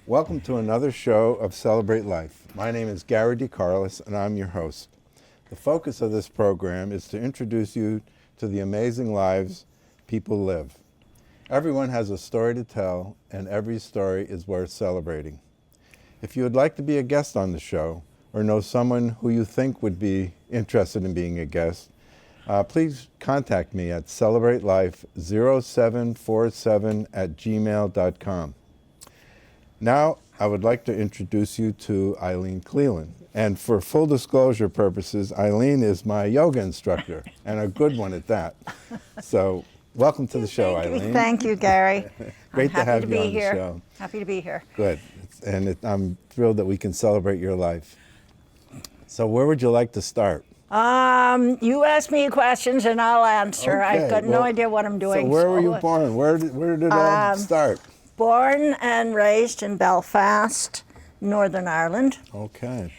Welcome to another show of Celebrate Life. My name is Gary Carolis, and I'm your host. The focus of this program is to introduce you to the amazing lives people live. Everyone has a story to tell, and every story is worth celebrating. If you would like to be a guest on the show, or know someone who you think would be interested in being a guest, please contact me at celebratelife0747@gmail.com. Now, I would like to introduce you to Eileen Cleland. And for full disclosure purposes, Eileen is my yoga instructor, and a good one at that. So, welcome to the show, Eileen. Thank you, Gary. Great to have you on here. the show. Happy to be here. Good. And I'm thrilled that we can celebrate your life. So, where would you like to start? You ask me questions and I'll answer. Okay, I've got no idea what I'm doing. So, where were you born? Where did it all start? Born and raised in Belfast, Northern Ireland. Okay.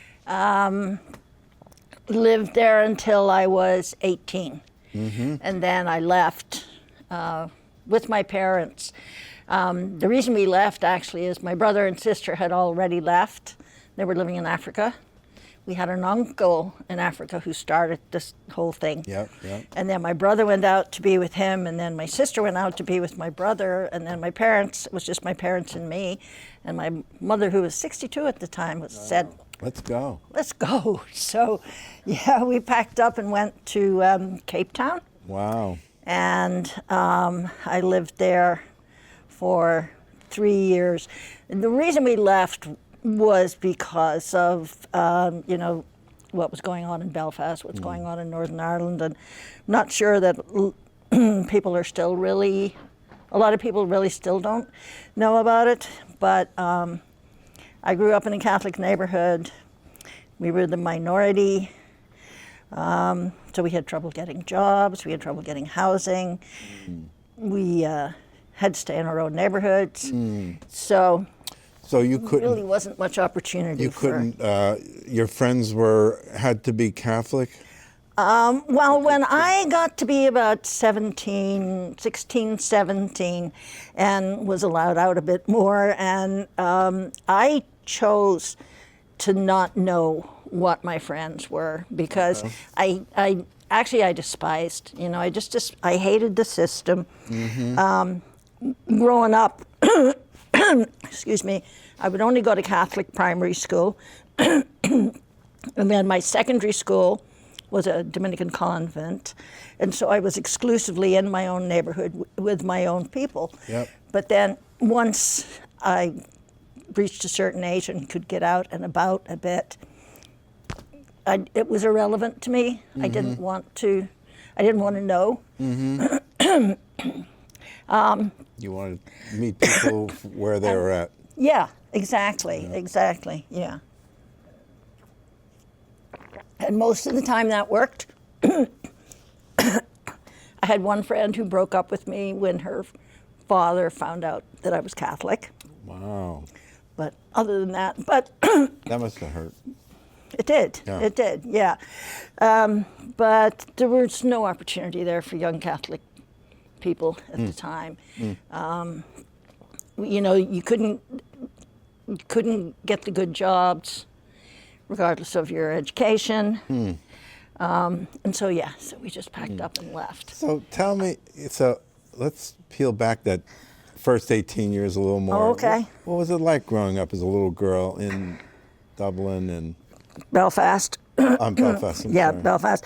Lived there until I was 18. Mm-hmm. And then I left with my parents. The reason we left actually is my brother and sister had already left. They were living in Africa. We had an uncle in Africa who started this whole thing. Yep. And then my brother went out to be with him, and then my sister went out to be with my brother, and then my parents, it was just my parents and me. And my mother, who was 62 at the time, said, Let's go. let's go. So, yeah, we packed up and went to Cape Town. Wow. And I lived there for 3 years. And the reason we left was because of, what was going on in Belfast, what's going on in Northern Ireland. And I'm not sure that people are still really, a lot of people really still don't know about it. But I grew up in a Catholic neighborhood. We were the minority. So we had trouble getting jobs, we had trouble getting housing. We had to stay in our own neighborhoods. So you couldn't. Really wasn't much opportunity. You couldn't. Your friends had to be Catholic. Well, when I got to be about 16, 17, and was allowed out a bit more, and I chose to not know what my friends were because I despised. I hated the system. Mm-hmm. Growing up. Excuse me, I would only go to Catholic primary school. And then my secondary school was a Dominican convent. And so I was exclusively in my own neighborhood with my own people. Yep. But then once I reached a certain age and could get out and about a bit, it was irrelevant to me. Mm-hmm. I didn't want to know. Mm-hmm. You wanted to meet people where they were at. Yeah, exactly, yeah. And most of the time that worked. I had one friend who broke up with me when her father found out that I was Catholic. Wow. But other than that, That must have hurt. It did, Yeah. It did, yeah. But there was no opportunity there for young Catholic people at the time. You couldn't get the good jobs regardless of your education. And so we just packed up and left. So tell me, let's peel back that first 18 years a little more. Oh, okay. What was it like growing up as a little girl in Dublin and Belfast. Belfast? Yeah, sorry. Belfast.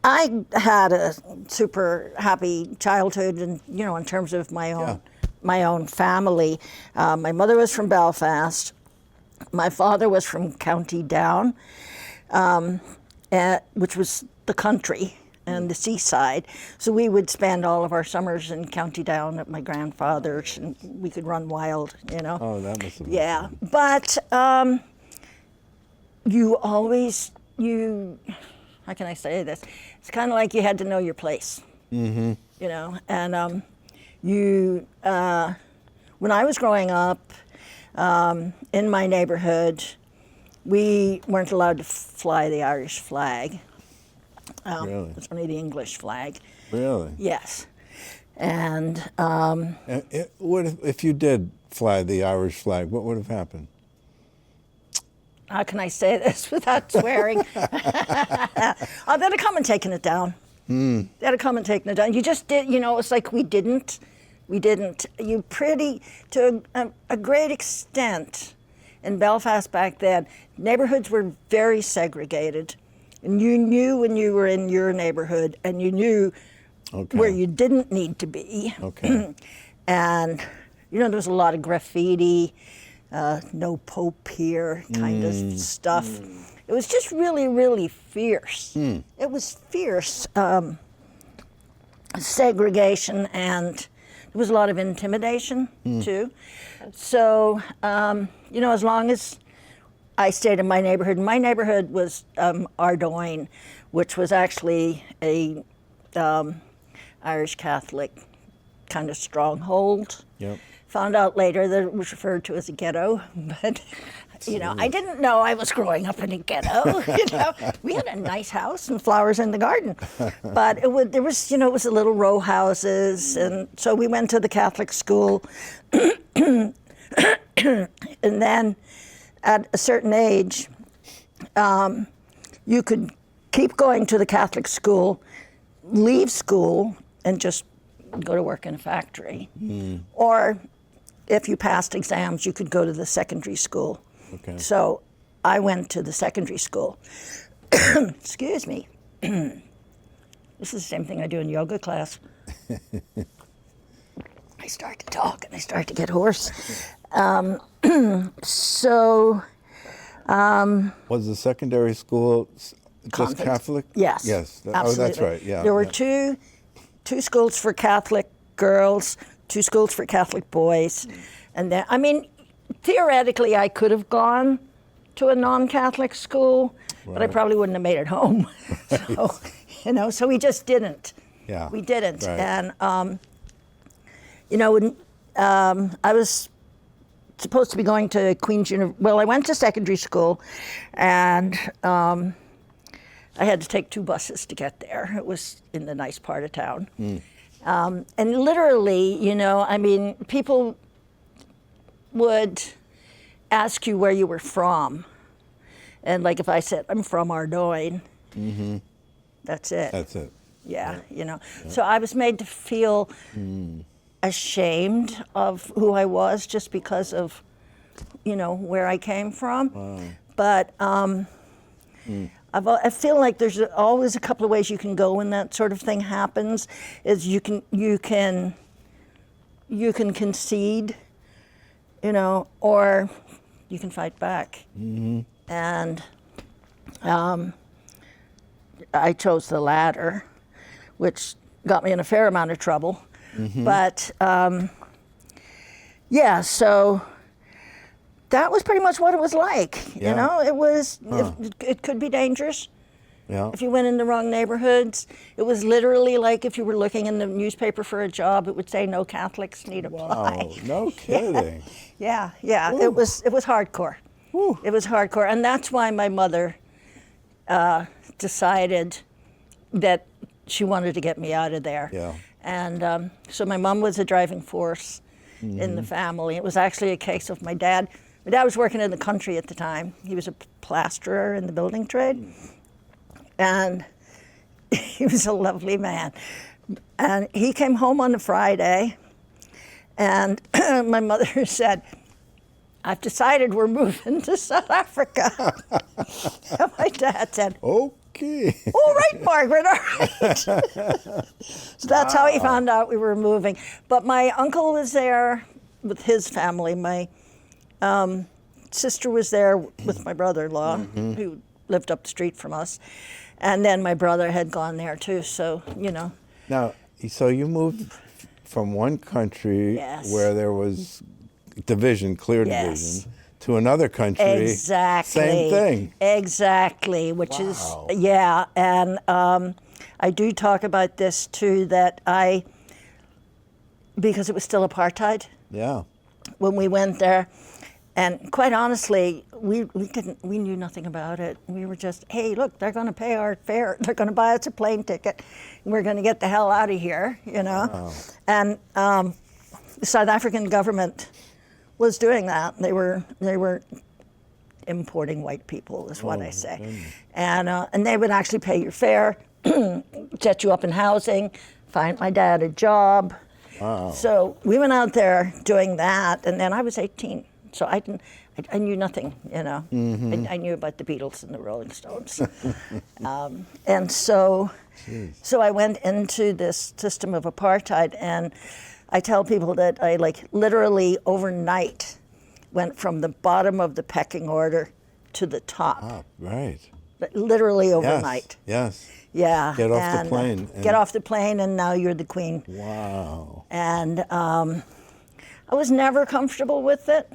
I had a super happy childhood, and in terms of my own family. My mother was from Belfast. My father was from County Down, which was the country and the seaside. So we would spend all of our summers in County Down at my grandfather's, and we could run wild. Oh, that must have been Yeah, fun. but how can I say this? It's kind of like you had to know your place. Mm-hmm. And when I was growing up in my neighborhood, we weren't allowed to fly the Irish flag. Really? It's only the English flag. Really? Yes. And if you did fly the Irish flag, what would have happened? how can I say this without swearing? They'd have come and taken it down. They'd have come and taken it down. You just did, it's like we didn't. You to a great extent, in Belfast back then, neighborhoods were very segregated. And you knew when you were in your neighborhood, and you knew where you didn't need to be. Okay. And, there was a lot of graffiti, no Pope here kind of stuff. It was just really, really fierce. It was fierce segregation, and there was a lot of intimidation too. So, as long as I stayed in my neighborhood was Ardoyne, which was actually a Irish Catholic kind of stronghold. Yep. Found out later that it was referred to as a ghetto, but I didn't know I was growing up in a ghetto. We had a nice house and flowers in the garden, but it was a little row houses, and so we went to the Catholic school, and then at a certain age, you could keep going to the Catholic school, leave school, and just go to work in a factory, or if you passed exams, you could go to the secondary school. Okay. So I went to the secondary school. Excuse me. This is the same thing I do in yoga class. I start to talk and I start to get hoarse. Was the secondary school just Convent. Catholic? Yes. Yes. Absolutely. Oh, that's right. Yeah. There were two schools for Catholic girls, 2 schools for Catholic boys, and then theoretically I could have gone to a non-Catholic school, but I probably wouldn't have made it home. So we just didn't. Yeah. We didn't, Right. and when I was supposed to be going to Queen's University. Well, I went to secondary school, and I had to take 2 buses to get there. It was in the nice part of town. And literally, people would ask you where you were from. And like if I said, I'm from Ardoyne, that's it. That's it. Yeah. So I was made to feel ashamed of who I was just because of, where I came from. Wow. But I feel like there's always a couple of ways you can go when that sort of thing happens. Is you can concede, or you can fight back. And I chose the latter, which got me in a fair amount of trouble. But so that was pretty much what it was like. Yeah. It was. It could be dangerous. Yeah. If you went in the wrong neighborhoods. It was literally like if you were looking in the newspaper for a job, it would say no Catholics need apply. Wow. No kidding. Yeah. It was hardcore. Woo. It was hardcore, and that's why my mother decided that she wanted to get me out of there. Yeah. And so my mom was a driving force in the family. It was actually a case of my dad. My dad was working in the country at the time. He was a plasterer in the building trade. And he was a lovely man. And he came home on a Friday, and my mother said, I've decided we're moving to South Africa. And my dad said, Okay. all right, Margaret, all right. So that's how he found out we were moving. But my uncle was there with his family. My sister was there with my brother-in-law, who lived up the street from us. And then my brother had gone there too, so, Now, so you moved from one country where there was division, clear division, to another country. Exactly. Same thing. Exactly, which is, and I do talk about this too, that because it was still apartheid Yeah. when we went there, And quite honestly, we knew nothing about it. We were just, hey, look, they're going to pay our fare. They're going to buy us a plane ticket. We're going to get the hell out of here, you know. Wow. And the South African government was doing that. They were importing white people, is what I say. Goodness. And they would actually pay your fare, set you up in housing, find my dad a job. Wow. So we went out there doing that, and then I was 18. So I knew nothing, you know. I knew about the Beatles and the Rolling Stones. And so I went into this system of apartheid, and I tell people that I literally overnight went from the bottom of the pecking order to the top. Ah, right. Literally overnight. Yes. Yeah. Get off the plane. Get off the plane, and now you're the queen. Wow. And I was never comfortable with it.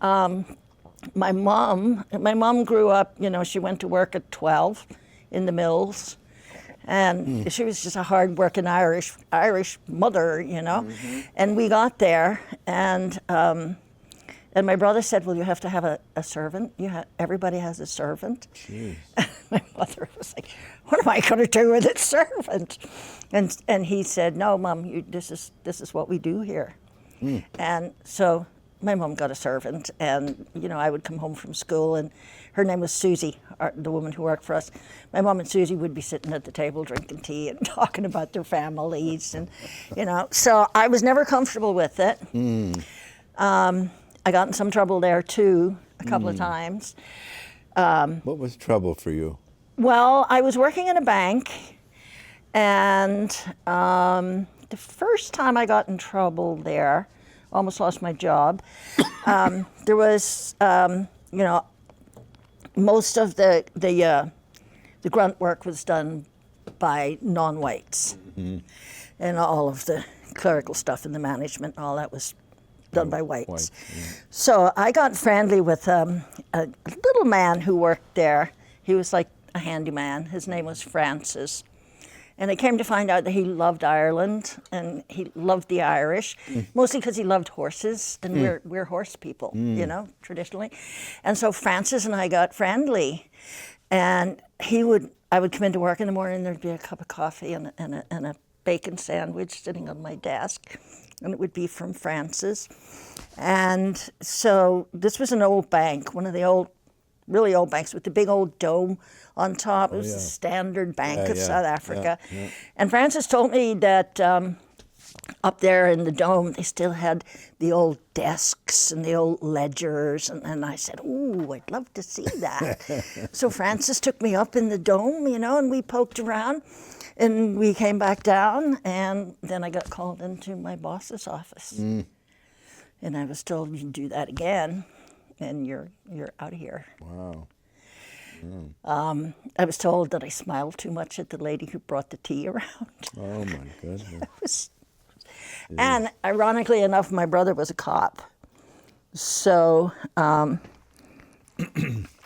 My mom grew up, you know, she went to work at 12 in the mills. And she was just a hard-working Irish mother, you know. And we got there, and my brother said, well, you have to have a servant. Everybody has a servant. Jeez. My mother was like, what am I going to do with a servant? And he said, no, Mom, this is what we do here. And so my mom got a servant, and you know, I would come home from school, and her name was Susie, the woman who worked for us. My mom and Susie would be sitting at the table drinking tea and talking about their families, and you know, so I was never comfortable with it. I got in some trouble there too, a couple of times. What was trouble for you? Well, I was working in a bank, and the first time I got in trouble there, almost lost my job. There was, you know, most of the grunt work was done by non-whites, and all of the clerical stuff and the management and all that was done by whites. So I got friendly with a little man who worked there. He was like a handyman. His name was Francis. And I came to find out that he loved Ireland, and he loved the Irish, mostly because he loved horses, and we're horse people, you know, traditionally. And so Francis and I got friendly, and I would come into work in the morning, and there'd be a cup of coffee and a bacon sandwich sitting on my desk, and it would be from Francis. And so this was an old bank, one of the really old banks with the big old dome on top. It was the Standard Bank of South Africa. And Francis told me that up there in the dome, they still had the old desks and the old ledgers. And I said, ooh, I'd love to see that. So Francis took me up in the dome, you know, and we poked around. And we came back down, and then I got called into my boss's office. And I was told, you do that again, and you're out of here. Wow. I was told that I smiled too much at the lady who brought the tea around. Oh my goodness. And ironically enough, my brother was a cop. So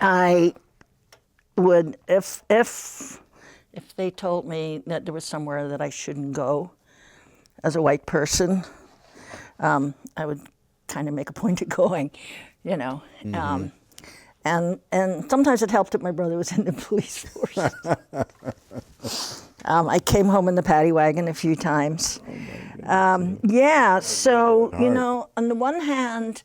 I would, if they told me that there was somewhere that I shouldn't go as a white person, I would kind of make a point of going, you know. And sometimes it helped that my brother was in the police force. I came home in the paddy wagon a few times. Yeah, so, you know, on the one hand,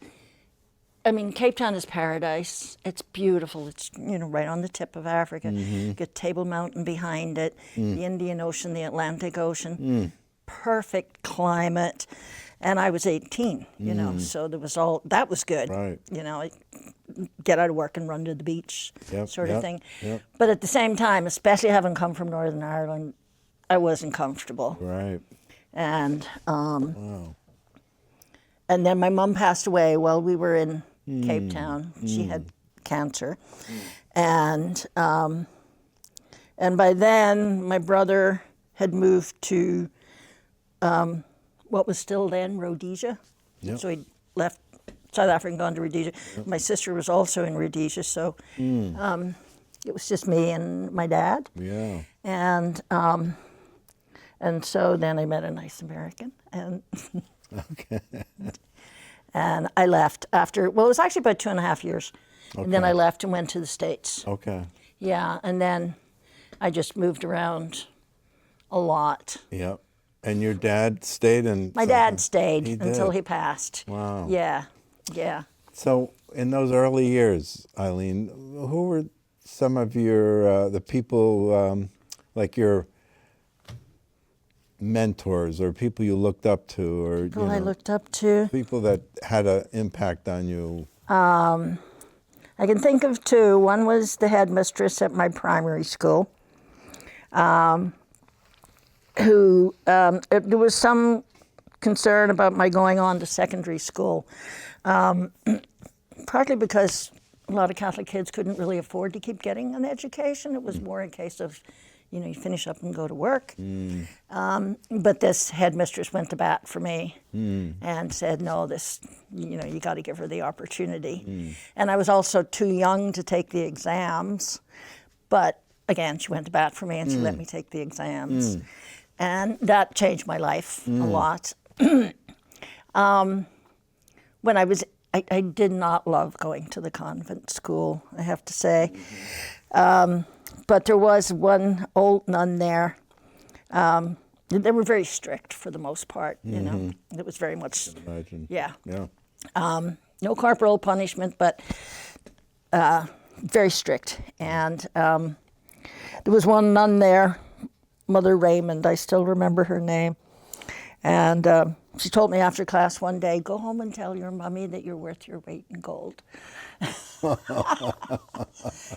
I mean, Cape Town is paradise. It's beautiful. It's, you know, right on the tip of Africa. You get Table Mountain behind it, the Indian Ocean, the Atlantic Ocean. Perfect climate. And I was 18, you know, so that was good. Right. You know, get out of work and run to the beach sort of thing. Yep. But at the same time, especially having come from Northern Ireland, I wasn't comfortable. Right. And Wow. and then my mom passed away while we were in Cape Town. She had cancer. And by then, my brother had moved to what was still then Rhodesia. Yep. So he left South Africa and gone to Rhodesia. My sister was also in Rhodesia, so it was just me and my dad. Yeah. And so then I met a nice American, and Okay. And I left after, well, it was actually about 2.5 years. And then Okay. I left and went to the States. Okay. Yeah, and then I just moved around a lot. Yep. And your dad stayed in? My dad stayed He until did. he passed. Wow. Yeah, yeah. So in those early years, Eileen, who were some of your, the people, like your mentors or people you looked up to, or People I looked up to. people that had an impact on you? I can think of two. One was the headmistress at my primary school, who there was some concern about my going on to secondary school, partly because a lot of Catholic kids couldn't really afford to keep getting an education. It was more a case of, you finish up and go to work. But this headmistress went to bat for me and said, no, you got to give her the opportunity. And I was also too young to take the exams. But again, she went to bat for me and she let me take the exams. And that changed my life a lot. When I did not love going to the convent school, I have to say. But there was one old nun there. They were very strict for the most part, It was very much, Imagine. yeah. Yeah. No corporal punishment, but very strict. And there was one nun there, Mother Raymond, I still remember her name. And she told me after class one day, go home and tell your mommy that you're worth your weight in gold.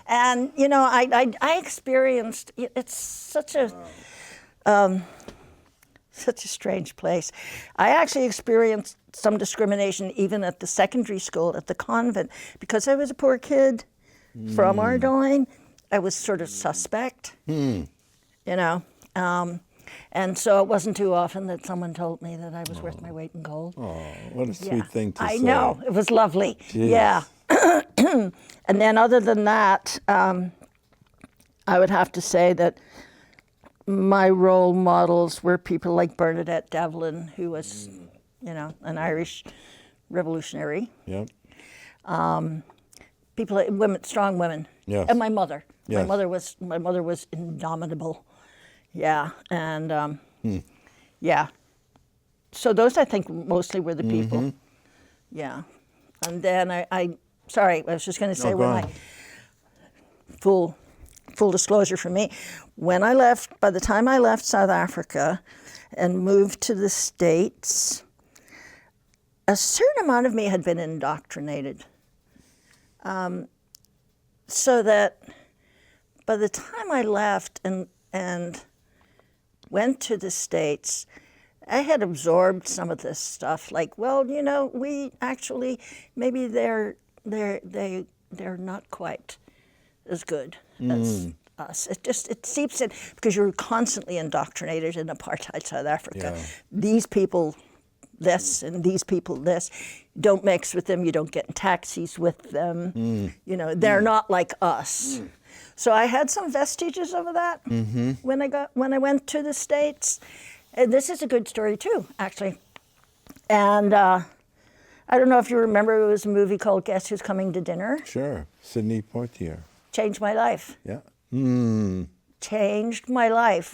And, I experienced, it's such a strange place. I actually experienced some discrimination even at the secondary school, at the convent, because I was a poor kid from Ardoyne. I was sort of suspect, and so it wasn't too often that someone told me that I was worth my weight in gold. Oh, what a sweet thing to say. I know, it was lovely. Jeez. Yeah. And then other than that, I would have to say that my role models were people like Bernadette Devlin, who was, an Irish revolutionary. Yep. People, women, strong women. Yes. And my mother. Yes. My mother was indomitable. Yeah, and yeah. So those, I think, mostly were the people. Yeah. And then I was just going to say, No, go on. full disclosure for me, by the time I left South Africa and moved to the States, a certain amount of me had been indoctrinated. So that by the time I left and went to the States, I had absorbed some of this stuff. Like, well, we actually, maybe they're not quite as good as us. It seeps in because you're constantly indoctrinated in apartheid South Africa. Yeah. These people this and these people this. Don't mix with them. You don't get in taxis with them. They're not like us. So I had some vestiges of that when I went to the States. And this is a good story too, actually. And I don't know if you remember, it was a movie called Guess Who's Coming to Dinner? Sure. Sidney Poitier. Changed my life. Yeah. Changed my life.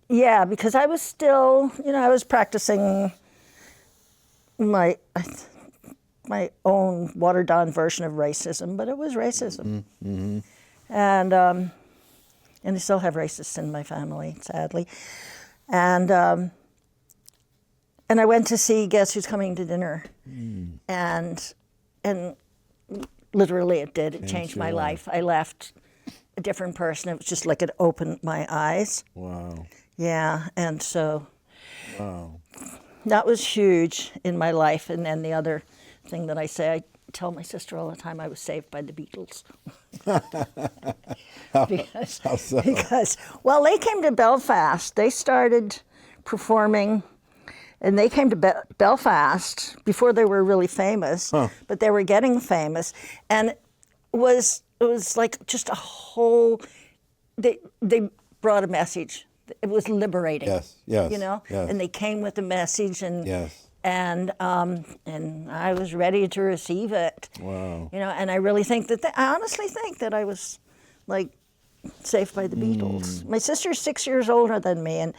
Because I was still, I was practicing my own watered down version of racism, but it was racism. And I still have racists in my family, sadly. And I went to see Guess Who's Coming to Dinner. And literally it did. It changed my life. I left a different person. It was just like it opened my eyes. Wow. Yeah, and so Wow. that was huge in my life. And then the other thing that I say, I tell my sister all the time, I was saved by the Beatles. How so? Because, well, they came to Belfast. They started performing, and they came to Belfast before they were really famous, but they were getting famous. And it was like just a whole, they brought a message. It was liberating. Yes. And they came with a message, and Yes. and I was ready to receive it. Wow. You know, and I really think that I honestly think that I was like saved by the Beatles. My sister's 6 years older than me, and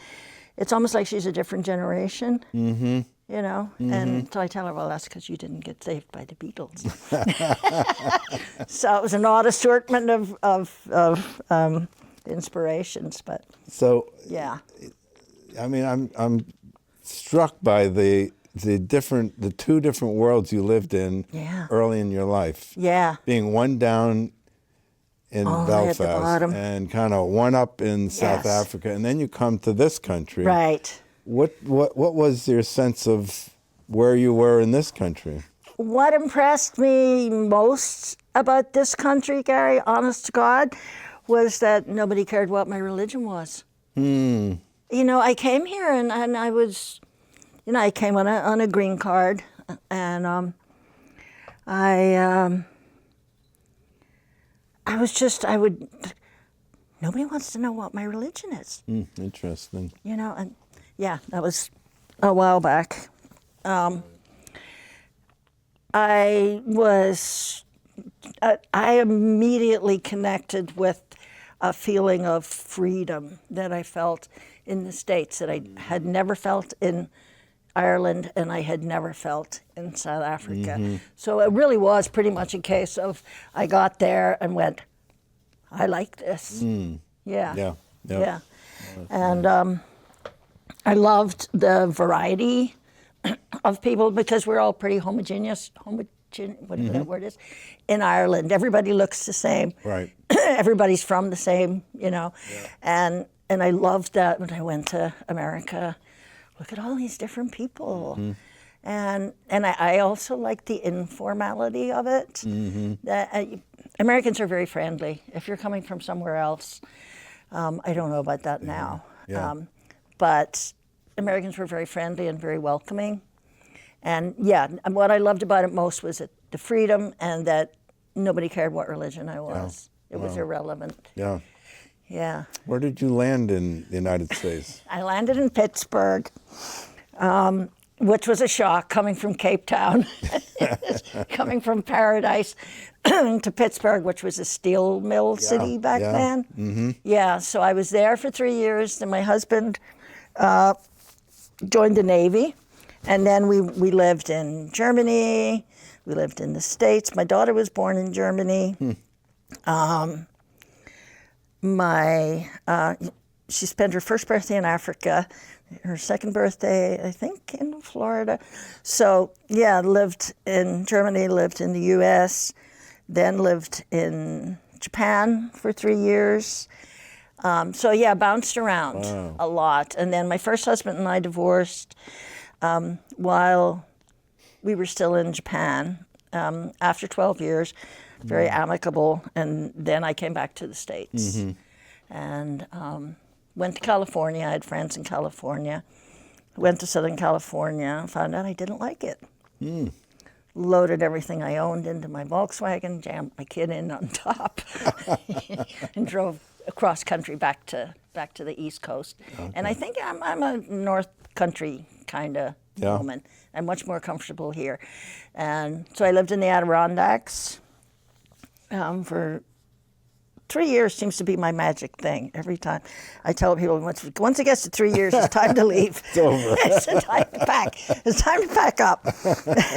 it's almost like she's a different generation. Mm-hmm. You know, and so I tell her, well, that's because you didn't get saved by the Beatles. So it was an odd assortment of inspirations, but So, yeah. I mean, I'm struck by the two different worlds you lived in Yeah. early in your life. Yeah. Being one down in All the way at the Belfast bottom. and kind of one up in South Yes. Africa, and then you come to this country. Right. What was your sense of where you were in this country? What impressed me most about this country, Gary, honest to God, was that nobody cared what my religion was. You know, I came here and I was, you know, I came on a green card, and nobody wants to know what my religion is. Interesting. You know, and yeah, that was a while back. I immediately connected with a feeling of freedom that I felt in the States that I had never felt in Ireland and I had never felt in South Africa. So it really was pretty much a case of I got there and went, I like this. Yeah. Yeah. And I loved the variety of people because we're all pretty homogeneous, whatever that word is, in Ireland. Everybody looks the same. Right. Everybody's from the same, you know. Yeah. And I loved that when I went to America. Look at all these different people. And I also like the informality of it. Americans are very friendly. If you're coming from somewhere else, I don't know about that now. Yeah. But Americans were very friendly and very welcoming. And yeah, and what I loved about it most was the freedom and that nobody cared what religion I was. It was irrelevant. Yeah. Yeah. Where did you land in the United States? I landed in Pittsburgh, which was a shock coming from Cape Town, coming from paradise to Pittsburgh, which was a steel mill city back then. Yeah, so I was there for 3 years. Then my husband joined the Navy, and then we lived in Germany. We lived in the States. My daughter was born in Germany. She spent her first birthday in Africa, her second birthday, I think, in Florida. So, yeah, lived in Germany, lived in the U.S., then lived in Japan for 3 years. So, yeah, bounced around a lot. And then my first husband and I divorced while we were still in Japan after 12 years, very amicable. And then I came back to the States and went to California. I had friends in California. Went to Southern California, found out I didn't like it. Loaded everything I owned into my Volkswagen, jammed my kid in on top, and drove across country back to the East Coast. Okay. And I think I'm a North Country kind of woman. I'm much more comfortable here. And so I lived in the Adirondacks for 3 years. Seems to be my magic thing. Every time I tell people, once it gets to 3 years, it's time to leave. It's over. It's time to pack. It's time to pack up.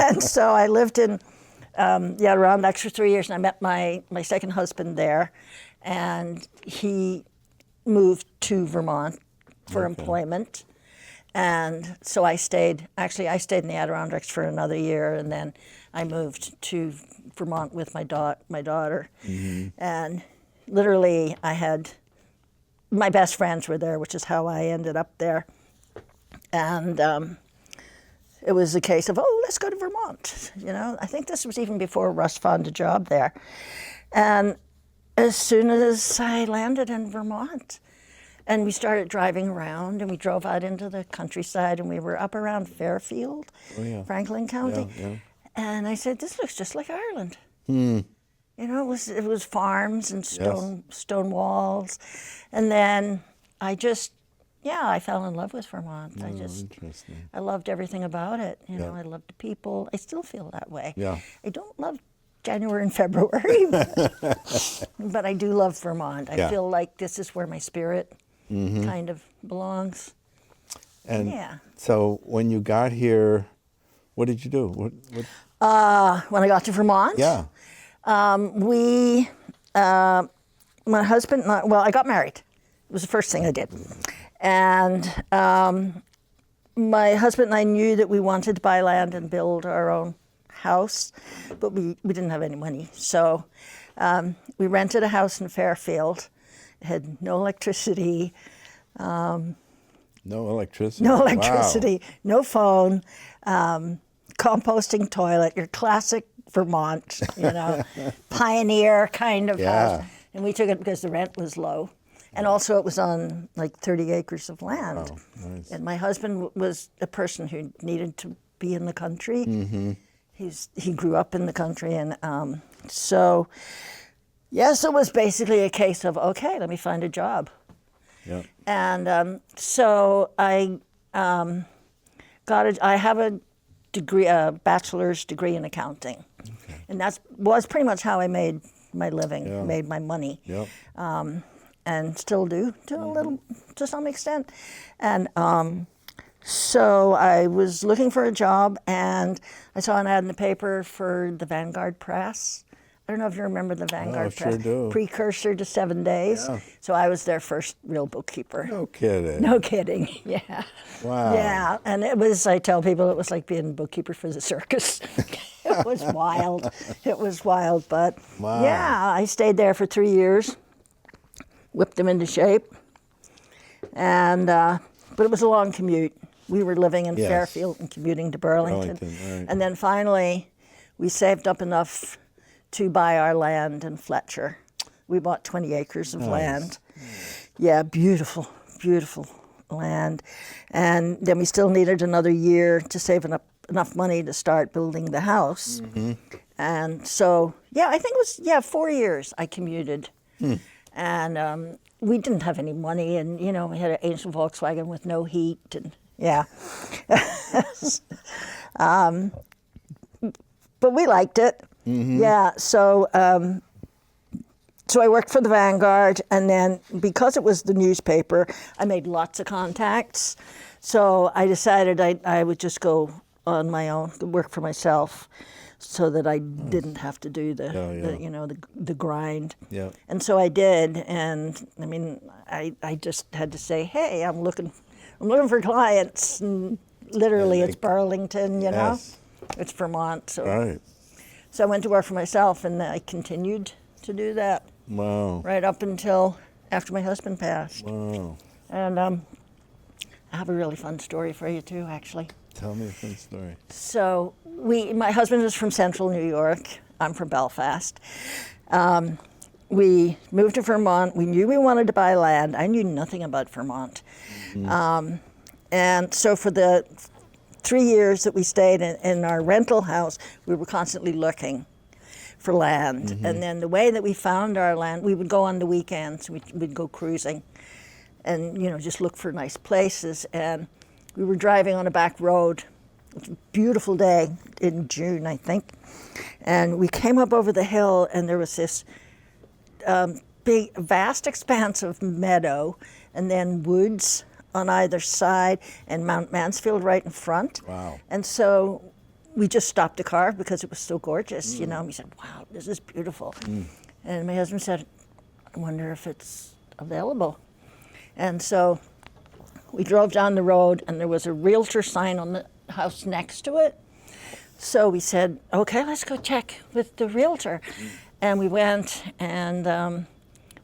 And so I lived in the Adirondacks for 3 years, and I met my second husband there, and he moved to Vermont for employment. And so I stayed in the Adirondacks for another year, and then I moved to Vermont with my daughter. And literally, I had my best friends were there, which is how I ended up there. And it was a case of, let's go to Vermont. You know, I think this was even before Russ found a job there. And as soon as I landed in Vermont, and we started driving around, and we drove out into the countryside, and we were up around Fairfield, Franklin County. And I said, this looks just like Ireland. You know, it was farms and stone walls. And then I just yeah, I fell in love with Vermont. Oh, interesting. I loved everything about it. You know, Yeah. I loved the people. I still feel that way. Yeah. I don't love January and February, but I do love Vermont. I Yeah. feel like this is where my spirit kind of belongs. And Yeah. so when you got here, what did you do? What When I got to Vermont, yeah. My husband and I, well, I got married. It was the first thing I did. And my husband and I knew that we wanted to buy land and build our own house, but we didn't have any money. So we rented a house in Fairfield. It had no electricity, No electricity. no Wow. electricity, no phone, composting toilet, your classic Vermont, you know, pioneer kind of Yeah. house. And we took it because the rent was low. And also it was on like 30 acres of land. Oh, nice. And my husband was a person who needed to be in the country. Mm-hmm. He grew up in the country. And so, yes, it was basically a case of, okay, let me find a job. Yeah. And so I I have a degree, a bachelor's degree in accounting. Okay. And that was pretty much how I made my living, Yeah. made my money. Yep. And still do to a little, to some extent. And so I was looking for a job, and I saw an ad in the paper for the Vanguard Press. I don't know if you remember the Vanguard sure Press. do. Precursor to 7 Days. Yeah. So I was their first real bookkeeper. No kidding. No kidding. Yeah. Wow. Yeah. And it was, I tell people, it was like being a bookkeeper for the circus. It was wild. It was wild. But Wow. yeah, I stayed there for 3 years, whipped them into shape. And, but it was a long commute. We were living in Yes. Fairfield and commuting to Burlington. Right. And then finally, we saved up enough to buy our land in Fletcher. We bought 20 acres of Nice. land. Yeah, beautiful, beautiful land. And then we still needed another year to save enough money to start building the house. Mm-hmm. And so, yeah, I think it was, 4 years I commuted. And we didn't have any money, and, you know, we had an ancient Volkswagen with no heat, and yeah. But we liked it. Mm-hmm. Yeah, so I worked for the Vanguard, and then because it was the newspaper, I made lots of contacts. So I decided I would just go on my own, work for myself, so that I didn't have to do the grind. Yeah. And so I did, and I mean, I just had to say, hey, I'm looking for clients, and literally it's Burlington, you know, Yes. it's Vermont, so. Right. So I went to work for myself, and I continued to do that Wow. right up until after my husband passed. Wow. And I have a really fun story for you too, actually. Tell me a fun story. So my husband is from Central New York. I'm from Belfast. We moved to Vermont. We knew we wanted to buy land. I knew nothing about Vermont. And so for the 3 years that we stayed in our rental house, we were constantly looking for land. And then the way that we found our land, we would go on the weekends. We'd go cruising and, you know, just look for nice places. And we were driving on a back road. It was a beautiful day in June, I think. And we came up over the hill, and there was this big, vast expanse of meadow, and then woods on either side, and Mount Mansfield right in front. Wow. And so we just stopped the car because it was so gorgeous, you know. We said, wow, this is beautiful. And my husband said, I wonder if it's available. And so we drove down the road, and there was a realtor sign on the house next to it. So we said, okay, let's go check with the realtor. And we went, and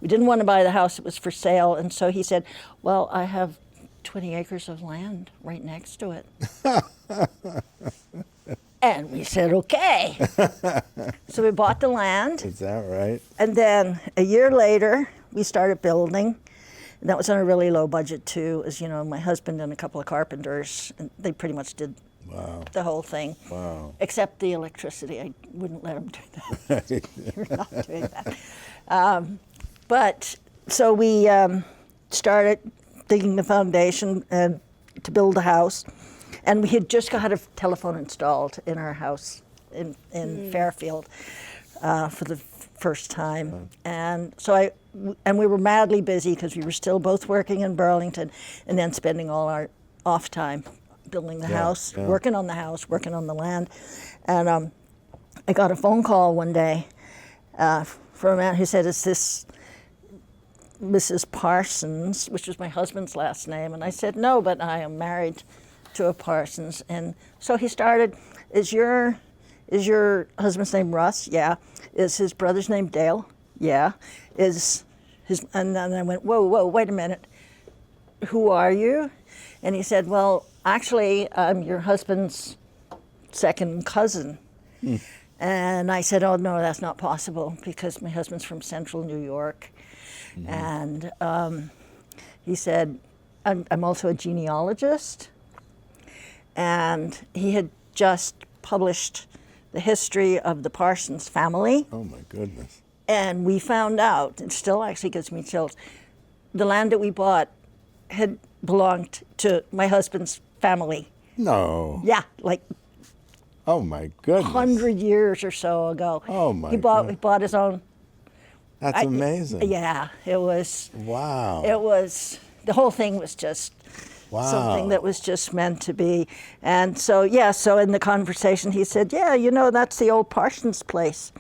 we didn't want to buy the house. It was for sale. And so he said, well, I have 20 acres of land right next to it. And we said, okay. So we bought the land. Is that right? And then a year later, we started building. And that was on a really low budget, too. As you know, my husband and a couple of carpenters, and they pretty much did the whole thing. Wow. Except the electricity. I wouldn't let them do that. You're not doing that. But so we started digging the foundation and to build a house. And we had just got a telephone installed in our house in Fairfield for the first time. And so we were madly busy because we were still both working in Burlington and then spending all our off time building the house, working on the house, working on the land. And I got a phone call one day from a man who said, "Is this Mrs. Parsons?" which was my husband's last name. And I said, "No, but I am married to a Parsons." And so he started, is your husband's name Russ? Yeah. Is his brother's name Dale? Yeah. And then I went, whoa, wait a minute. Who are you? And he said, "Well, actually, I'm your husband's second cousin." And I said, "Oh, no, that's not possible because my husband's from central New York." And he said, I'm also a genealogist. And he had just published the history of the Parsons family. Oh, my goodness. And we found out, it still actually gives me chills, the land that we bought had belonged to my husband's family. No. Yeah, like Oh, my goodness. 100 years or so ago. Oh, my He God. bought his own. That's amazing. Yeah, it was. Wow. It was, the whole thing was just something that was just meant to be. And so, yeah, so in the conversation he said, "Yeah, you know, that's the old Parsons place."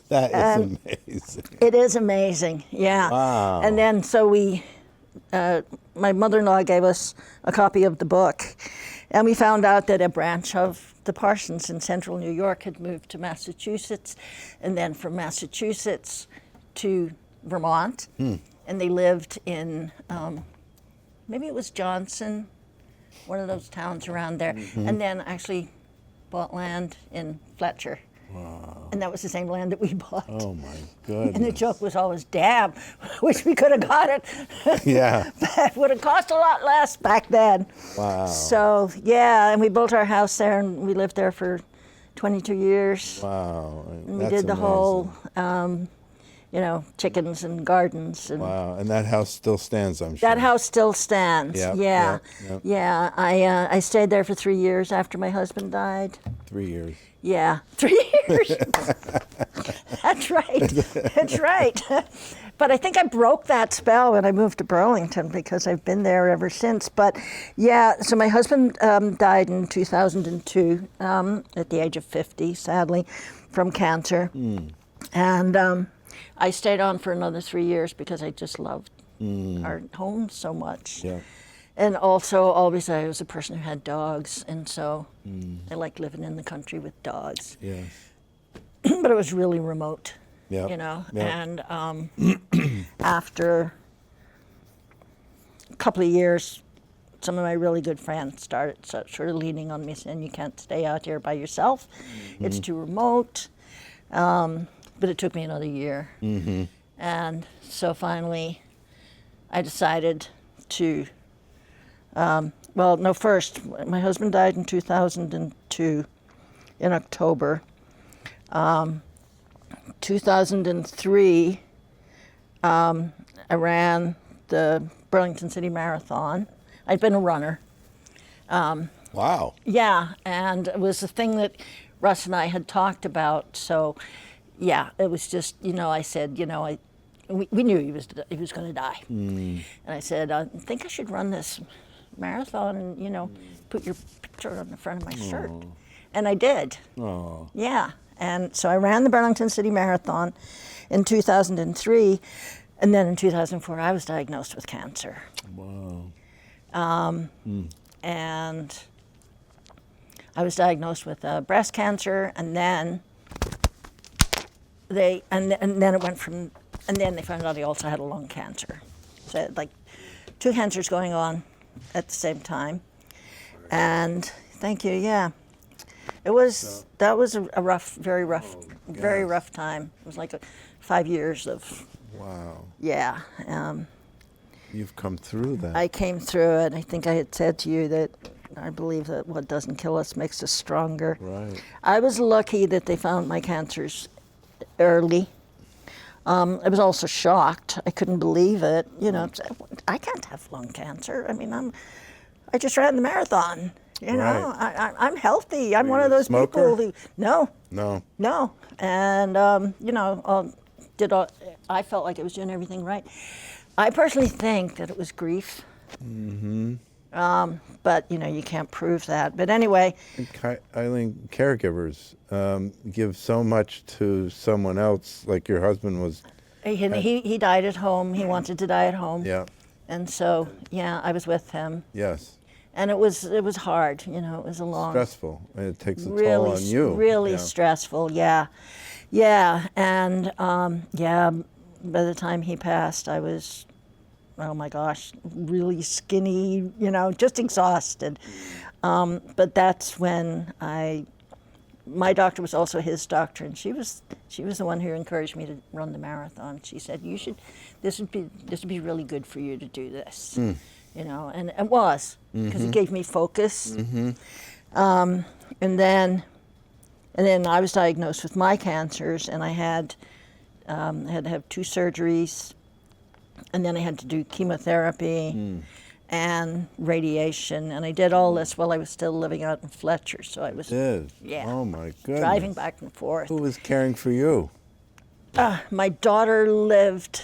That is amazing. It is amazing, yeah. Wow. And then so my mother-in-law gave us a copy of the book, and we found out that a branch of the Parsons in central New York had moved to Massachusetts, and then from Massachusetts to Vermont, and they lived in, maybe it was Johnson, one of those towns around there, and then actually bought land in Fletcher. Wow. And that was the same land that we bought. Oh, my goodness. And the joke was always, "Damn, wish we could have got it." Yeah. But it would have cost a lot less back then. Wow. So, yeah, and we built our house there, and we lived there for 22 years. Wow. And we did the whole, chickens and gardens. And Wow. And that house still stands, I'm sure. that house still stands. Yep, Yeah. yep, yep. Yeah. I stayed there for 3 years after my husband died. 3 years. Yeah, 3 years. That's right. That's right. But I think I broke that spell when I moved to Burlington because I've been there ever since. But yeah, so my husband died in 2002 at the age of 50, sadly, from cancer. And I stayed on for another 3 years because I just loved our home so much. Yeah. And also, always, I was a person who had dogs, and so I liked living in the country with dogs. Yes. But it was really remote, Yep. you know. Yep. And after a couple of years, some of my really good friends started sort of leaning on me, saying, "You can't stay out here by yourself. It's too remote." But it took me another year. And so finally, I decided to... first, my husband died in 2002 in October. 2003, I ran the Burlington City Marathon. I'd been a runner. Wow. Yeah, and it was a thing that Russ and I had talked about. So, yeah, it was just, I said, we knew he was going to die. And I said, "I think I should run this marathon and, put your picture on the front of my shirt." And I did. Oh. Yeah. And so I ran the Burlington City Marathon in 2003. And then in 2004, I was diagnosed with cancer. Wow. And I was diagnosed with breast cancer, and then then it went from, and then they found out I also had a lung cancer. So I had like 2 cancers going on at the same time. And thank you, yeah. That was a rough, very rough time. It was like 5 years of, Wow. yeah. You've come through that. I came through it. I think I had said to you that I believe that what doesn't kill us makes us stronger. Right. I was lucky that they found my cancers early. I was also shocked. I couldn't believe it. You know, I can't have lung cancer. I mean, I just ran the marathon. You know, I'm healthy. I'm one of those people who no. And you know, I felt like I was doing everything right. I personally think that it was grief. But you know, you can't prove that. But anyway, Eileen, caregivers give so much to someone else. Like your husband was. He died at home. He wanted to die at home. Yeah. And so yeah, I was with him. Yes. And it was hard. You know, it was a long. Stressful. And it takes a toll on you. Really stressful. Yeah. And by the time he passed, I was, oh my gosh, really skinny, you know, just exhausted. But that's when my doctor was also his doctor, and she was the one who encouraged me to run the marathon. She said, this would be really good for you to do this, you know, and it was, because it gave me focus. And then I was diagnosed with my cancers, and I had to have 2 surgeries. And then I had to do chemotherapy and radiation. And I did all this while I was still living out in Fletcher. So I was, Oh my goodness. driving back and forth. Who was caring for you? My daughter lived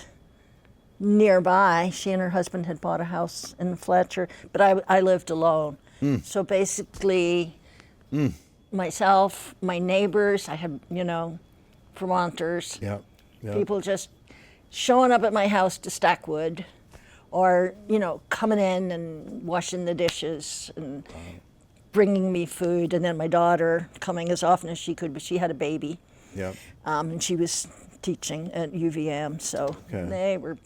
nearby. She and her husband had bought a house in Fletcher, but I lived alone. So basically, myself, my neighbors, I had, you know, Vermonters, people just showing up at my house to stack wood, or, you know, coming in and washing the dishes and bringing me food, and then my daughter coming as often as she could, but she had a baby. And she was teaching at UVM, so they were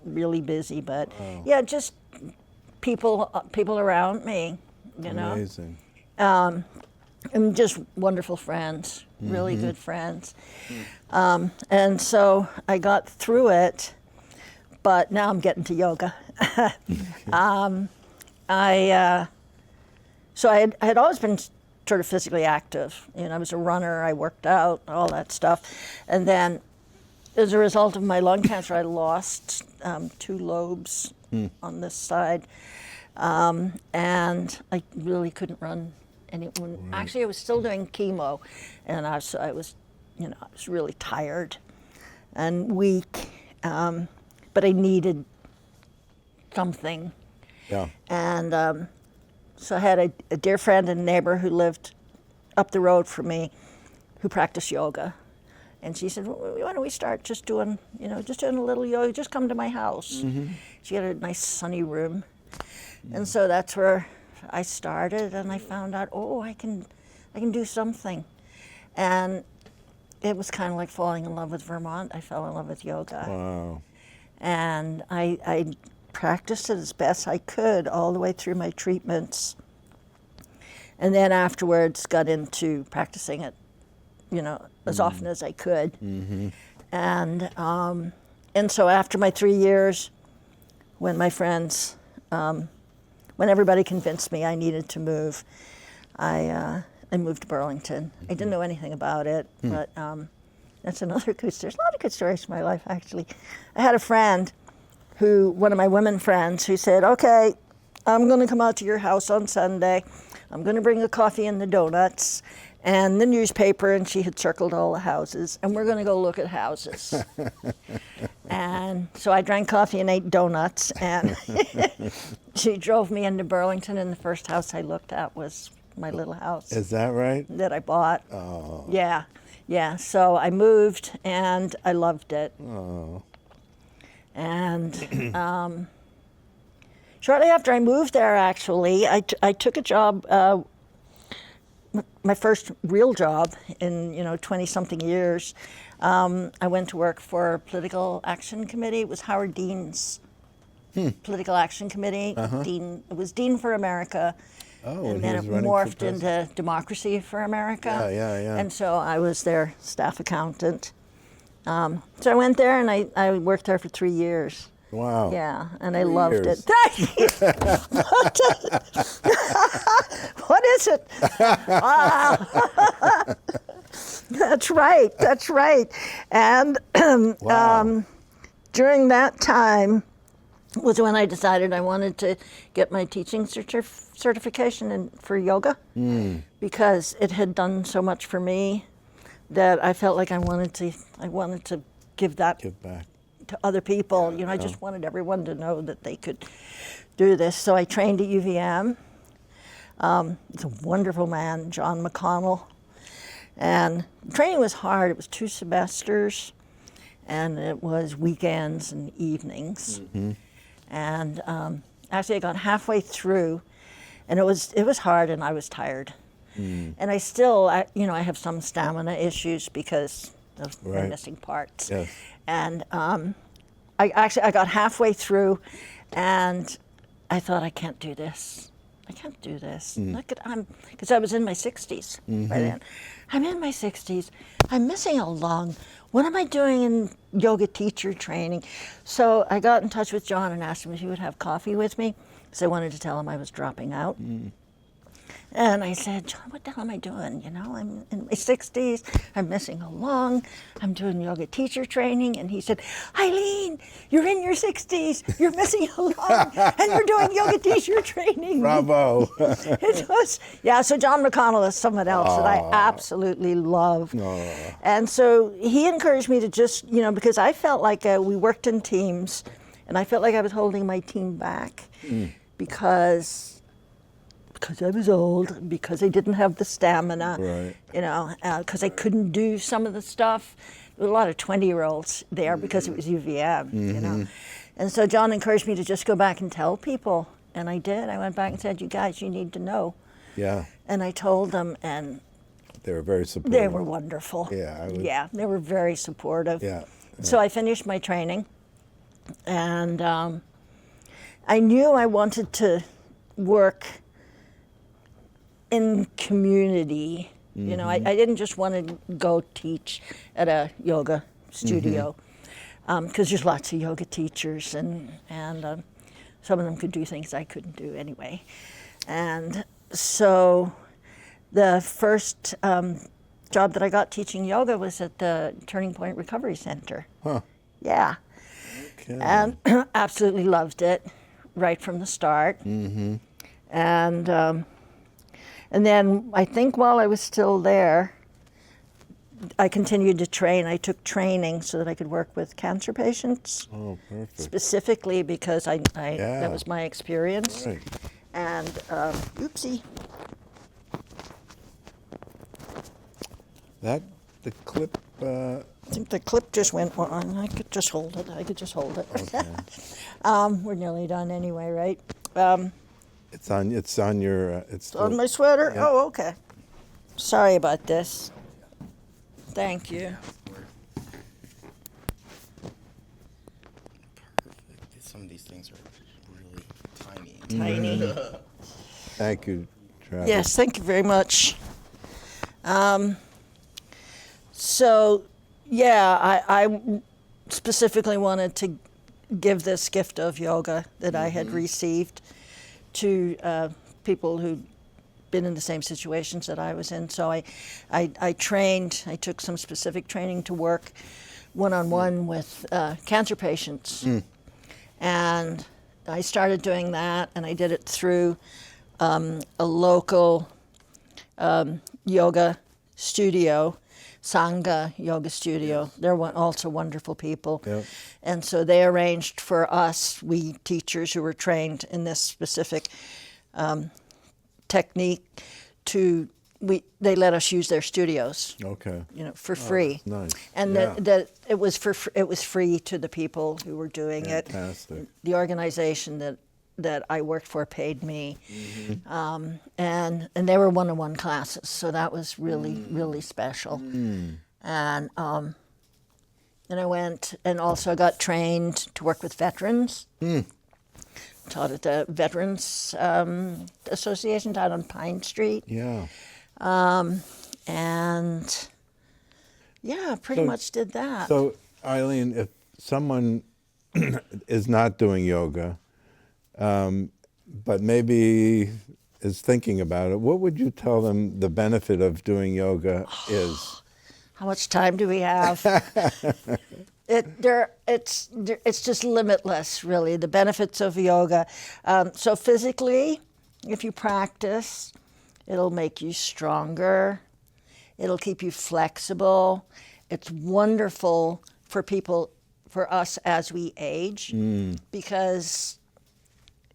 really busy, but yeah, just people around me, you know. Amazing. And just wonderful friends, really good friends. And so I got through it, but now I'm getting to yoga. So I had always been sort of physically active. You know, I was a runner, I worked out, all that stuff. And then as a result of my lung cancer, I lost 2 lobes on this side. And I really couldn't run. Actually, I was still doing chemo, and I was, you know, I was really tired and weak, but I needed something. And so I had a dear friend and neighbor who lived up the road from me, who practiced yoga, and she said, well, "Why don't we start just doing a little yoga? Just come to my house." She had a nice sunny room, and so that's where I started, and I found out, I can do something. And it was kind of like falling in love with Vermont. I fell in love with yoga. Wow. And I practiced it as best I could all the way through my treatments. And then afterwards got into practicing it, you know, as often as I could. And so after my 3 years, when my friends, when everybody convinced me I needed to move, I moved to Burlington. I didn't know anything about it, but that's another good story. There's a lot of good stories in my life, actually. I had a friend one of my women friends, who said, "Okay, I'm going to come out to your house on Sunday. I'm going to bring the coffee and the donuts and the newspaper," and she had circled all the houses, "and we're going to go look at houses." And so I drank coffee and ate donuts, and she drove me into Burlington, and the first house I looked at was my little house. Is that right? That I bought. Oh. Yeah. So I moved, and I loved it. Oh. And shortly after I moved there, actually, I took a job, my first real job in 20-something years. I went to work for a political action committee. It was Howard Dean's political action committee. It was Dean for America. Oh, and then it morphed into Democracy for America. Yeah. And so I was their staff accountant. So I went there, and I worked there for 3 years. Wow. Yeah, and I loved years. it. What is it? That's right. That's right. And Wow. during that time was when I decided I wanted to get my teaching certification for yoga because it had done so much for me that I felt like I wanted to give that Give back. to other people. You know, I just wanted everyone to know that they could do this. So I trained at UVM. It's a wonderful man, John McConnell. And training was hard. It was 2 semesters, and it was weekends and evenings. And actually, I got halfway through, and it was hard, and I was tired. And I still, I have some stamina issues because of the missing parts. Yes. And I got halfway through, and I thought, I can't do this. I can't do this. Because I was in my 60s by then. I'm in my 60s. I'm missing a lung. What am I doing in yoga teacher training? So I got in touch with John and asked him if he would have coffee with me, because I wanted to tell him I was dropping out. And I said, John, what the hell am I doing? You know, I'm in my 60s, I'm missing a lung, I'm doing yoga teacher training. And he said, Eileen, you're in your 60s, you're missing a lung, and you're doing yoga teacher training. Bravo. It was, so John McConnell is someone else that I absolutely love. And so he encouraged me to just, because I felt like we worked in teams, and I felt like I was holding my team back because I was old, because I didn't have the stamina, because I couldn't do some of the stuff. There were a lot of 20-year-olds there because it was UVM, And so John encouraged me to just go back and tell people, and I did. I went back and said, you guys, you need to know. Yeah. And I told them, and They were very supportive. they were wonderful. Yeah. They were very supportive. Yeah. So I finished my training, and I knew I wanted to work in community. I didn't just want to go teach at a yoga studio, because there's lots of yoga teachers, and some of them could do things I couldn't do anyway. And so the first job that I got teaching yoga was at the Turning Point Recovery Center. Huh. Yeah. Okay. And absolutely loved it right from the start. And then I think while I was still there, I continued to train. I took training so that I could work with cancer patients. Oh, perfect. Specifically because that was my experience. Right. And, oopsie. The clip. I think the clip just went on. I could just hold it. Okay. We're nearly done anyway, right? It's on your. It's On my sweater? Yeah. Oh, okay. Sorry about this. Thank you. Perfect. Some of these things are really tiny. Tiny. Thank you, Travis. Yes, thank you very much. I specifically wanted to give this gift of yoga that I had received to people who'd been in the same situations that I was in. So I trained, I took some specific training to work one-on-one with cancer patients. And I started doing that, and I did it through a local yoga studio, Sangha Yoga Studio. They're also wonderful people. Yep. And so they arranged for us, we teachers who were trained in this specific technique, they let us use their studios. Okay. For free. Nice. And Yeah. it was free to the people who were doing it. Fantastic. The organization that I worked for paid me, and they were one-on-one classes, so that was really special. And I went, and also got trained to work with veterans. Taught at the Veterans Association down on Pine Street. Yeah. Pretty much did that. So, Eileen, if someone is not doing yoga, but maybe is thinking about it, what would you tell them the benefit of doing yoga is? How much time do we have? It's just limitless, really, the benefits of yoga. So physically, if you practice, it'll make you stronger. It'll keep you flexible. It's wonderful for people, for us as we age, because,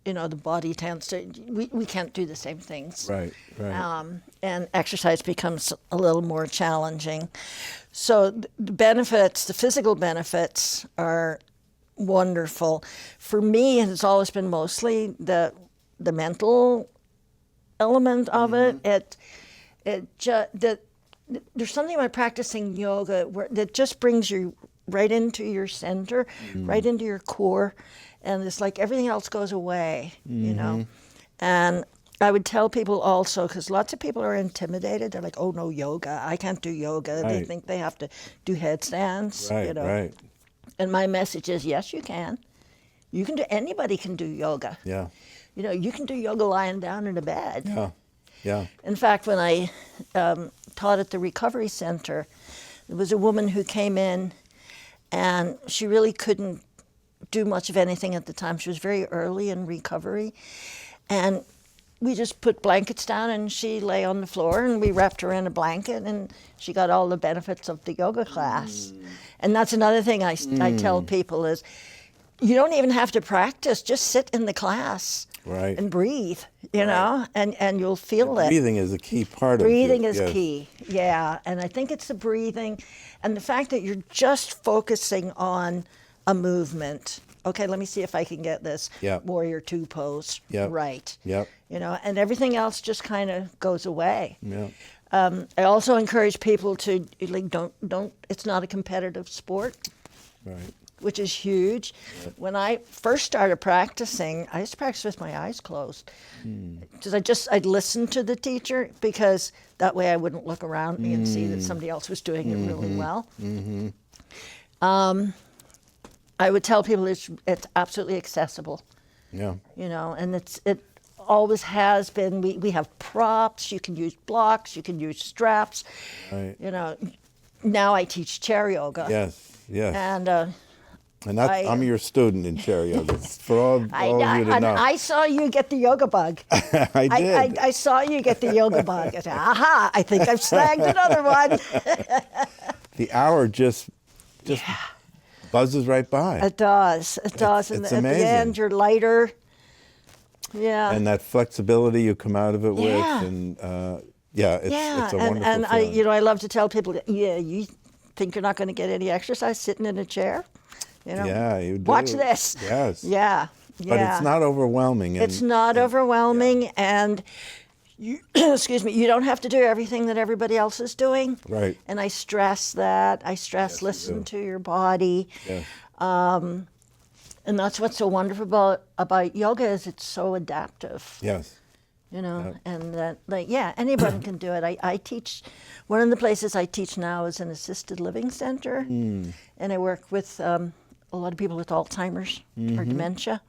you know, the body tends to, we can't do the same things. Right, right. And exercise becomes a little more challenging. So the benefits, the physical benefits are wonderful. For me, it's always been mostly the mental element of it. There's something about practicing yoga that just brings you right into your center, right into your core, and it's like everything else goes away, you know. And I would tell people also, because lots of people are intimidated. They're like, "Oh no, yoga! I can't do yoga." Right. They think they have to do headstands, Right, you know. right. And my message is, yes, you can. You can do. Anybody can do yoga. Yeah, You know, you can do yoga lying down in a bed. yeah, yeah. In fact, when I taught at the recovery center, there was a woman who came in, and she really couldn't do much of anything at the time. She was very early in recovery, and we just put blankets down, and she lay on the floor, and we wrapped her in a blanket, and she got all the benefits of the yoga class. And that's another thing I tell people is, you don't even have to practice. Just sit in the class. Right. And breathe, you know, and you'll feel it. Breathing is a key part Breathing of it. is key, yeah. And I think it's the breathing and the fact that you're just focusing on a movement. Okay, let me see if I can get this Yep. warrior two pose Yep. right. Yep. You know, and everything else just kind of goes away. Yeah. I also encourage people to, like, don't, it's not a competitive sport, Right. which is huge. When I first started practicing, I used to practice with my eyes closed. Because I'd listen to the teacher, because that way I wouldn't look around me and see that somebody else was doing it really well. I would tell people it's absolutely accessible, Yeah. you know, and it always has been. We have props, you can use blocks, you can use straps, Right. you know. Now I teach chair yoga. Yes. Yes. And that's, I'm your student in chair yoga. For all of you to know. I saw you get the yoga bug. I did. I saw you get the yoga bug. I said, aha, I think I've snagged another one. The hour just buzzes right by. It does. It does. And it's at the amazing. end, you're lighter. Yeah. And that flexibility you come out of it Yeah. with, and it's a wonderful and I, feeling. you know, I love to tell people, you think you're not going to get any exercise sitting in a chair? You know, Yeah, you do. watch this. Yes. Yeah. But it's not overwhelming. It's not overwhelming, and you, excuse me, you don't have to do everything that everybody else is doing. Right. And I stress that. I stress listen to your body. Yes. And that's what's so wonderful about yoga is it's so adaptive. Yes. You know, Yep. and that, like, yeah, anybody can do it. I teach, one of the places I teach now is an assisted living center, and I work with a lot of people with Alzheimer's or dementia,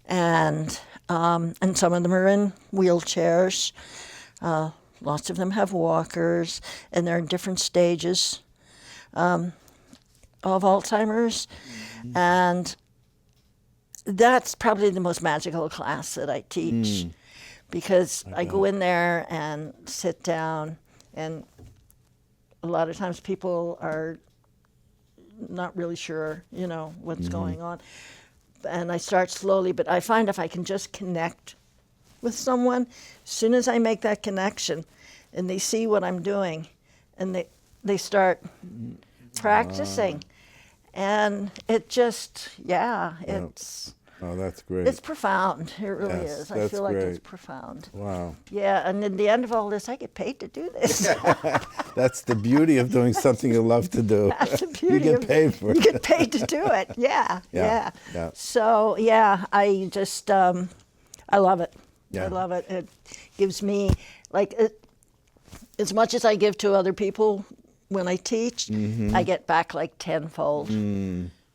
and some of them are in wheelchairs. Lots of them have walkers, and they're in different stages of Alzheimer's, and that's probably the most magical class that I teach. Because I go in there and sit down, and a lot of times people are not really sure, you know, what's going on. And I start slowly, but I find if I can just connect with someone, as soon as I make that connection and they see what I'm doing, and they start practicing. And it just, it's... Oh, that's great. It's profound. It really Yes, is. I that's feel like it's great. profound. Wow. Yeah, and in the end of all this, I get paid to do this. That's the beauty of doing something you love to do. That's the beauty You of get paid for You it. get paid to do it. Yeah, Yeah, yeah. yeah. So, yeah, I just, I love it. Yeah. I love it. It gives me, like, as much as I give to other people when I teach, I get back like tenfold.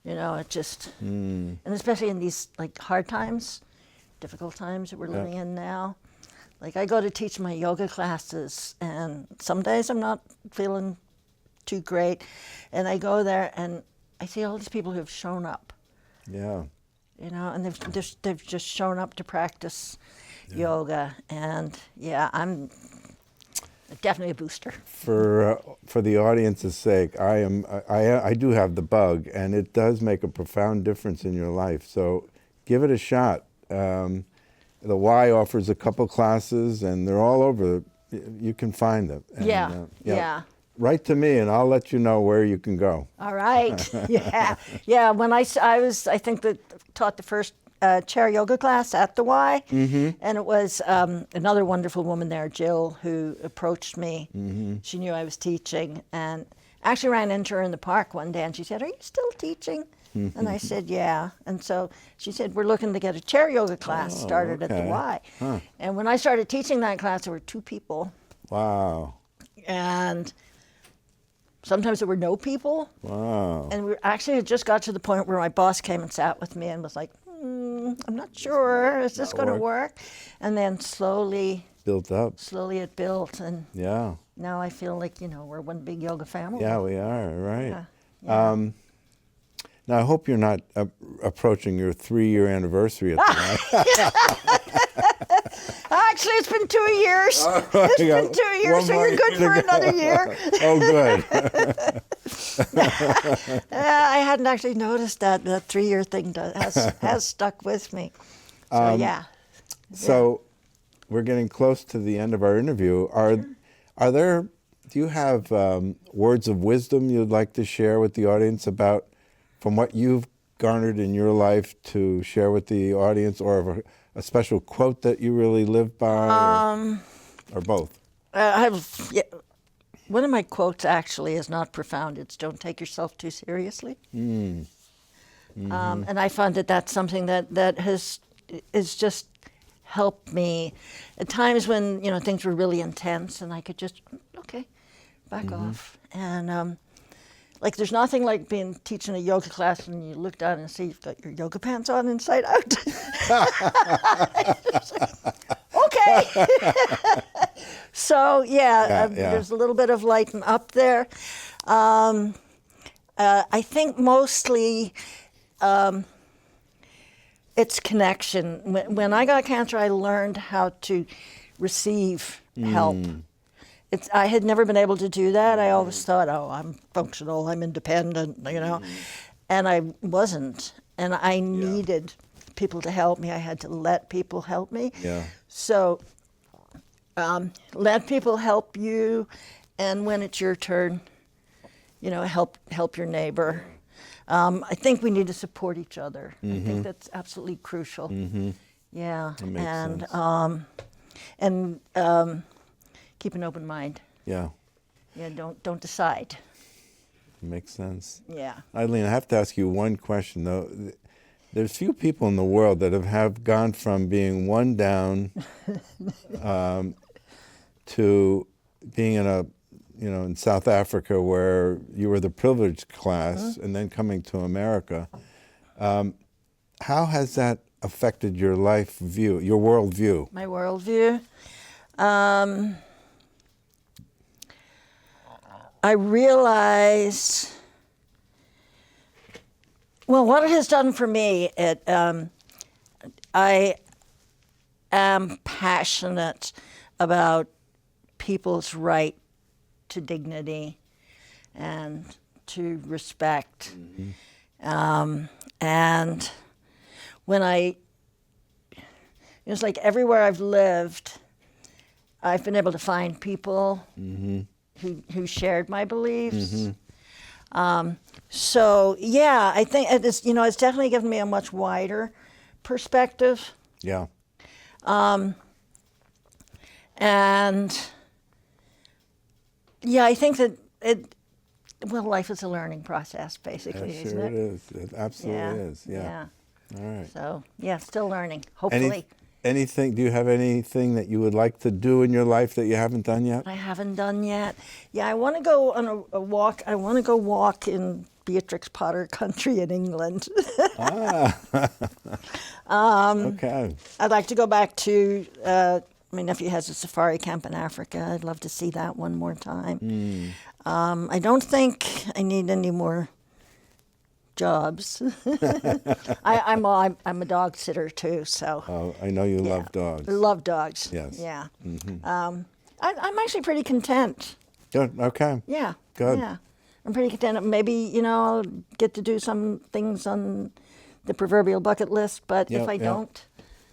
You know, it just, and especially in these like hard times, difficult times that we're living in now. Like I go to teach my yoga classes, and some days I'm not feeling too great. And I go there and I see all these people who have shown up, Yeah. you know, and they've just shown up to practice yoga. And yeah, I'm definitely a booster. For the audience's sake, I do have the bug, and it does make a profound difference in your life. So give it a shot. The Y offers a couple classes, and they're all over. You can find them. And, Yeah. Write to me, and I'll let you know where you can go. All right. Yeah. When I think that taught the first chair yoga class at the Y, and it was another wonderful woman there, Jill, who approached me. She knew I was teaching, and actually ran into her in the park one day, and she said, "Are you still teaching?" And I said, "Yeah." And so she said, "We're looking to get a chair yoga class started at the Y." And when I started teaching that class, there were 2 people. Wow. And sometimes there were no people. Wow. And we actually had just got to the point where my boss came and sat with me and was like, I'm not sure, is this going to work? And then slowly it built. And Yeah. now I feel like, we're one big yoga family. Yeah, we are, right. Yeah. Now, I hope you're not approaching your 3-year anniversary at the Actually, it's been 2 years. It's been 2 years, so you're good for another year. Oh, good. I hadn't actually noticed that 3-year thing has stuck with me. So, yeah. So we're getting close to the end of our interview. Do you have words of wisdom you'd like to share with the audience about from what you've garnered in your life to share with the audience, or a special quote that you really live by, or both? One of my quotes actually is not profound. It's "Don't take yourself too seriously." And I find that that's something that has just helped me at times when things were really intense, and I could just back off. And like, there's nothing like teaching a yoga class and you look down and see you've got your yoga pants on inside out. Okay. So there's a little bit of lighten up there. I think mostly it's connection. When I got cancer, I learned how to receive help. I had never been able to do that. I always thought, I'm functional, I'm independent, and I wasn't. And I needed people to help me. I had to let people help me. Yeah. So let people help you, and when it's your turn, help your neighbor. I think we need to support each other. I think that's absolutely crucial. Yeah. That makes sense. And keep an open mind. Yeah. Yeah, don't decide. Makes sense. Yeah. Eileen, I have to ask you one question, though. There's few people in the world that have gone from being one down to being in South Africa, where you were the privileged class, and then coming to America. How has that affected your life view, your worldview? My worldview? I realize, what it has done for me, I am passionate about people's right to dignity and to respect. And when it's like everywhere I've lived, I've been able to find people who shared my beliefs. So yeah, I think it's definitely given me a much wider perspective. Yeah. And yeah, I think that life is a learning process, basically, Yeah, isn't sure it? it is. It absolutely is. Yeah. All right. So yeah, still learning. Hopefully. Anything? Do you have anything that you would like to do in your life that you haven't done yet? I haven't done yet. Yeah, I want to go on a walk. I want to go walk in Beatrix Potter country in England. Okay. I'd like to go back to my nephew has a safari camp in Africa. I'd love to see that one more time. I don't think I need any more jobs. I'm a dog sitter too, so. Oh, I know you Yeah. love dogs. I love dogs. Yes. Yeah. I'm actually pretty content. Good. Okay. Yeah. Good. Yeah. I'm pretty content. Maybe, you know, I'll get to do some things on the proverbial bucket list, but Yep, if I yep. don't,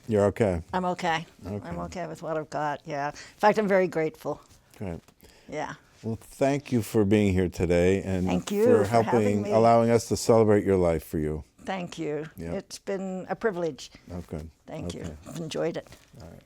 You're okay. I'm okay. Okay. I'm okay with what I've got. Yeah. In fact, I'm very grateful. Great. Yeah. Well, thank you for being here today and Thank you for for having helping, me. allowing us to celebrate your life for you. Thank you. Yep. It's been a privilege. Oh, good. Thank you. Okay. I've enjoyed it. All right.